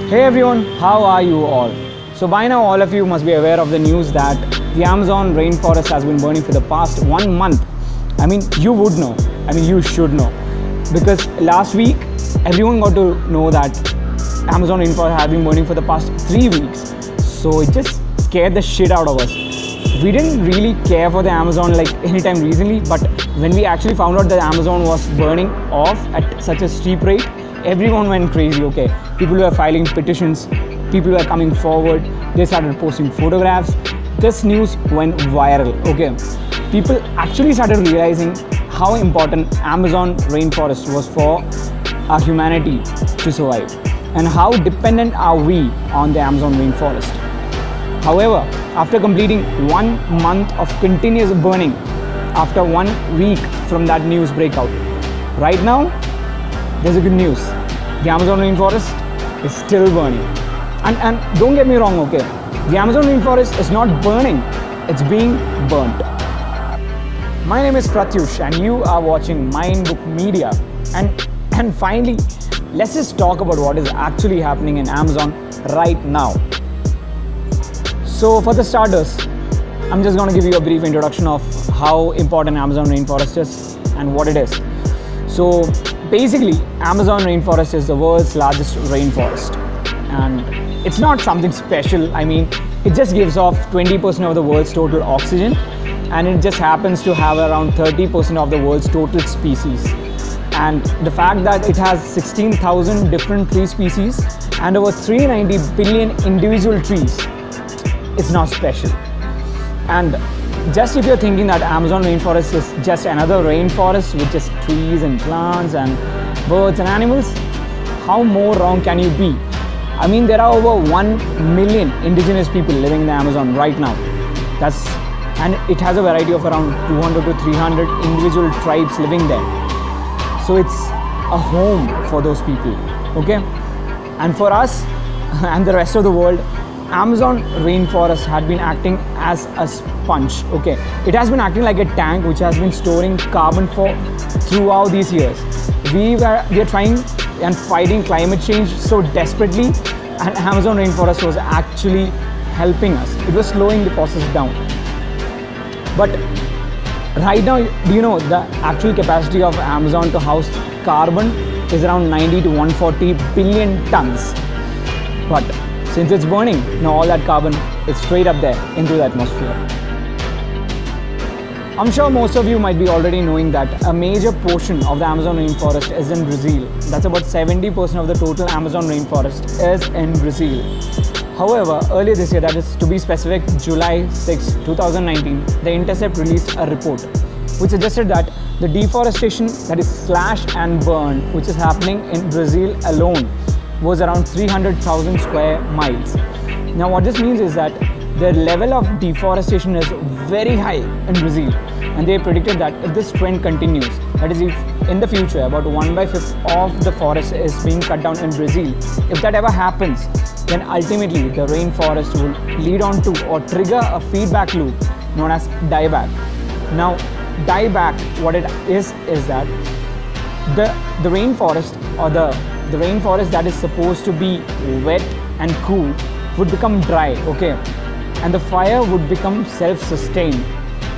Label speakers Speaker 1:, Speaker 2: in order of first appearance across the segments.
Speaker 1: Hey everyone, how are you all? So by now all of you must be aware of the news that the Amazon rainforest has been burning for the past 1 month. I mean, you would know. I mean, you should know. Because last week, everyone got to know that Amazon rainforest has been burning for the past 3 weeks. So it just scared the shit out of us. We didn't really care for the Amazon like anytime recently, but when we actually found out that Amazon was burning off at such a steep rate, everyone went crazy, okay? People were filing petitions, people were coming forward, they started posting photographs. This news went viral, okay? People actually started realizing how important Amazon rainforest was for our humanity to survive and how dependent are we on the Amazon rainforest. However, after completing 1 month of continuous burning, after 1 week from that news breakout, right now, there's a good news. The Amazon rainforest is still burning. And don't get me wrong, okay? The Amazon rainforest is not burning, it's being burnt. My name is Prathyush and you are watching Mindbook Media. And finally, let's just talk about what is actually happening in Amazon right now. So for the starters, I'm just going to give you a brief introduction of how important Amazon rainforest is and what it is. So basically, Amazon rainforest is the world's largest rainforest, and it's not something special. I mean, it just gives off 20% of the world's total oxygen, and it just happens to have around 30% of the world's total species. And the fact that it has 16,000 different tree species and over 390 billion individual trees, it's not special. And just if you're thinking that Amazon rainforest is just another rainforest with just trees and plants and birds and animals, how more wrong can you be? I mean, there are over 1 million indigenous people living in the Amazon right now. And it has a variety of around 200 to 300 individual tribes living there. So it's a home for those people, okay? And for us and the rest of the world, Amazon rainforest had been acting as a sponge, okay? It has been acting like a tank which has been storing carbon for throughout these years. We are trying and fighting climate change so desperately, and Amazon rainforest was actually helping us. It was slowing the process down. But right now, do you know the actual capacity of Amazon to house carbon is around 90 to 140 billion tons. But since it's burning, now all that carbon is straight up there into the atmosphere. I'm sure most of you might be already knowing that a major portion of the Amazon rainforest is in Brazil. That's about 70% of the total Amazon rainforest is in Brazil. However, earlier this year, that is to be specific, July 6, 2019, The Intercept released a report which suggested that the deforestation, that is slash and burn, which is happening in Brazil alone, was around 300,000 square miles. Now what this means is that the level of deforestation is very high in Brazil, and they predicted that if this trend continues, that is if in the future about 1/5 of the forest is being cut down in Brazil, if that ever happens, then ultimately the rainforest will lead on to or trigger a feedback loop known as dieback. Now dieback, what it is that the rainforest or the rainforest that is supposed to be wet and cool would become dry, okay? And the fire would become self-sustained.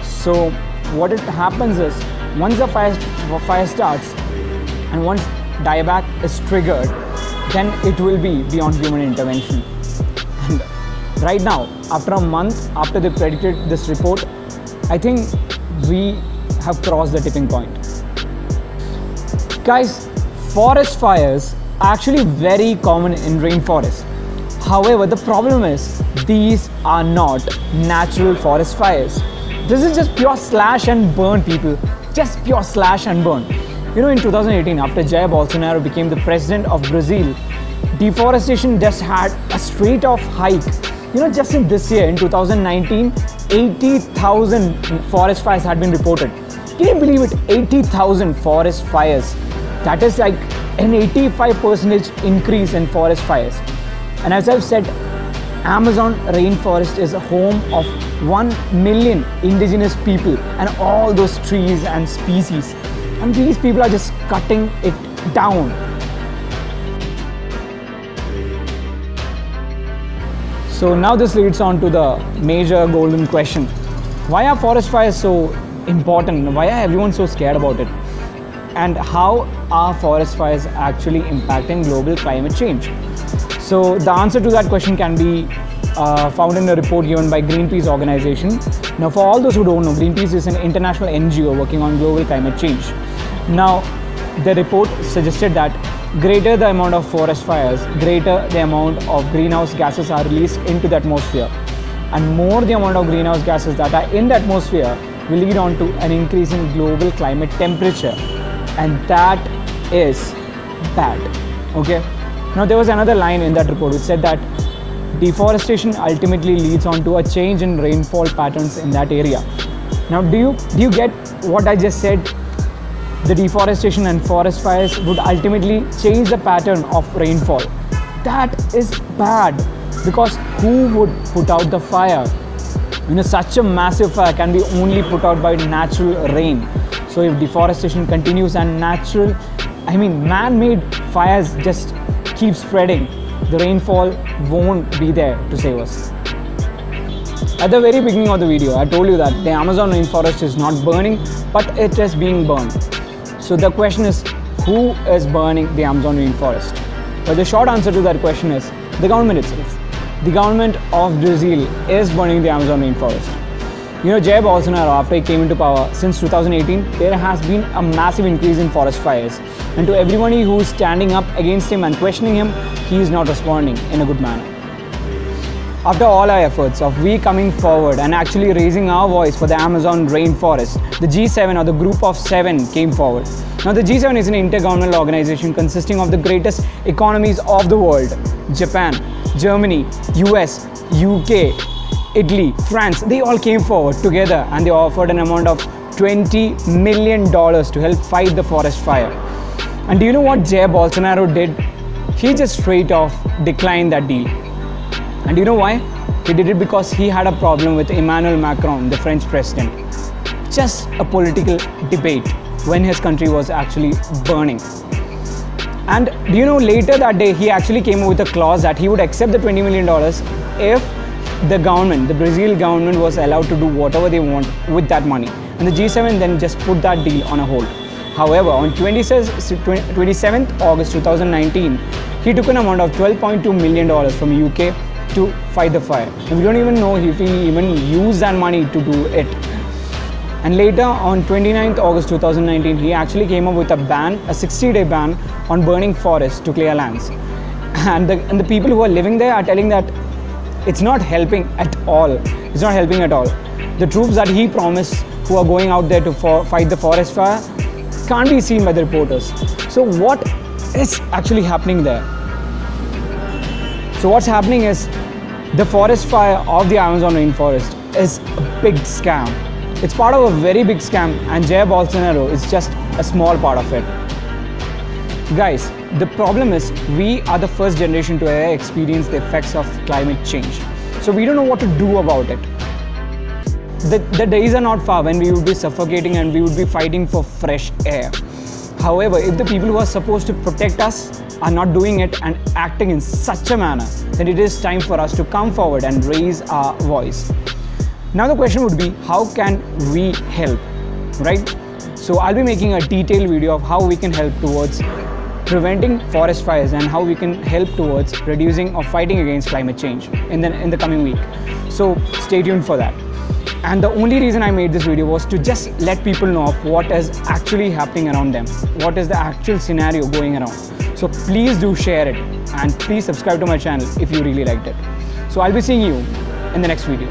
Speaker 1: So what it happens is, once the fire starts and once dieback is triggered, then it will be beyond human intervention. And right now, after a month after they predicted this report, I think we have crossed the tipping point. Guys, forest fires are actually very common in rainforests. However, the problem is these are not natural forest fires. This is just pure slash and burn, people. Just pure slash and burn. You know, in 2018, after Jair Bolsonaro became the president of Brazil, deforestation just had a straight off hike. You know, just in this year, in 2019, 80,000 forest fires had been reported. Can you believe it? 80,000 forest fires. That is like an 85% increase in forest fires. And as I've said, Amazon rainforest is a home of 1 million indigenous people and all those trees and species. And these people are just cutting it down. So now this leads on to the major golden question. Why are forest fires so important? Why are everyone so scared about it? And how are forest fires actually impacting global climate change? So the answer to that question can be found in a report given by Greenpeace organization. Now, for all those who don't know, Greenpeace is an international NGO working on global climate change. Now, the report suggested that greater the amount of forest fires, greater the amount of greenhouse gases are released into the atmosphere, and more the amount of greenhouse gases that are in the atmosphere will lead on to an increase in global climate temperature, and that is bad. Okay. Now, there was another line in that report which said that deforestation ultimately leads on to a change in rainfall patterns in that area. Now, do you get what I just said? The deforestation and forest fires would ultimately change the pattern of rainfall. That is bad, because who would put out the fire? Such a massive fire can be only put out by natural rain. So if deforestation continues and man-made fires just keep spreading, the rainfall won't be there to save us. At the very beginning of the video, I told you that the Amazon rainforest is not burning, but it is being burned. So the question is, who is burning the Amazon rainforest? Well, the short answer to that question is the government itself. The government of Brazil is burning the Amazon rainforest. Jair Bolsonaro, after he came into power since 2018, there has been a massive increase in forest fires. And to everybody who is standing up against him and questioning him, he is not responding in a good manner. After all our efforts of we coming forward and actually raising our voice for the Amazon rainforest, the G7 or the group of 7 came forward. Now, the G7 is an intergovernmental organization consisting of the greatest economies of the world: Japan, Germany, US, UK, Italy, France. They all came forward together and they offered an amount of $20 million to help fight the forest fire. And do you know what Jair Bolsonaro did? He just straight off declined that deal. And do you know why? He did it because he had a problem with Emmanuel Macron, the French president. Just a political debate when his country was actually burning. And do you know, later that day, he actually came up with a clause that he would accept the $20 million if the government, the Brazil government, was allowed to do whatever they want with that money. And the G7 then just put that deal on a hold. However, on 27th August 2019, he took an amount of $12.2 million from UK to fight the fire. And we don't even know if he even used that money to do it. And later, on 29th August 2019, he actually came up with a ban, a 60-day ban on burning forests to clear lands. And the people who are living there are telling that it's not helping at all. It's not helping at all. The troops that he promised, who are going out there to fight the forest fire, can't be seen by the reporters. So what is actually happening there? So what's happening is the forest fire of the Amazon rainforest is a big scam. It's part of a very big scam, and Jair Bolsonaro is just a small part of it. Guys, the problem is we are the first generation to ever experience the effects of climate change. So we don't know what to do about it. The days are not far when we would be suffocating and we would be fighting for fresh air. However, if the people who are supposed to protect us are not doing it and acting in such a manner, then it is time for us to come forward and raise our voice. Now the question would be, how can we help, right? So I'll be making a detailed video of how we can help towards preventing forest fires and how we can help towards reducing or fighting against climate change in the coming week. So stay tuned for that. And the only reason I made this video was to just let people know of what is actually happening around them, what is the actual scenario going around. So please do share it and please subscribe to my channel if you really liked it. So I'll be seeing you in the next video.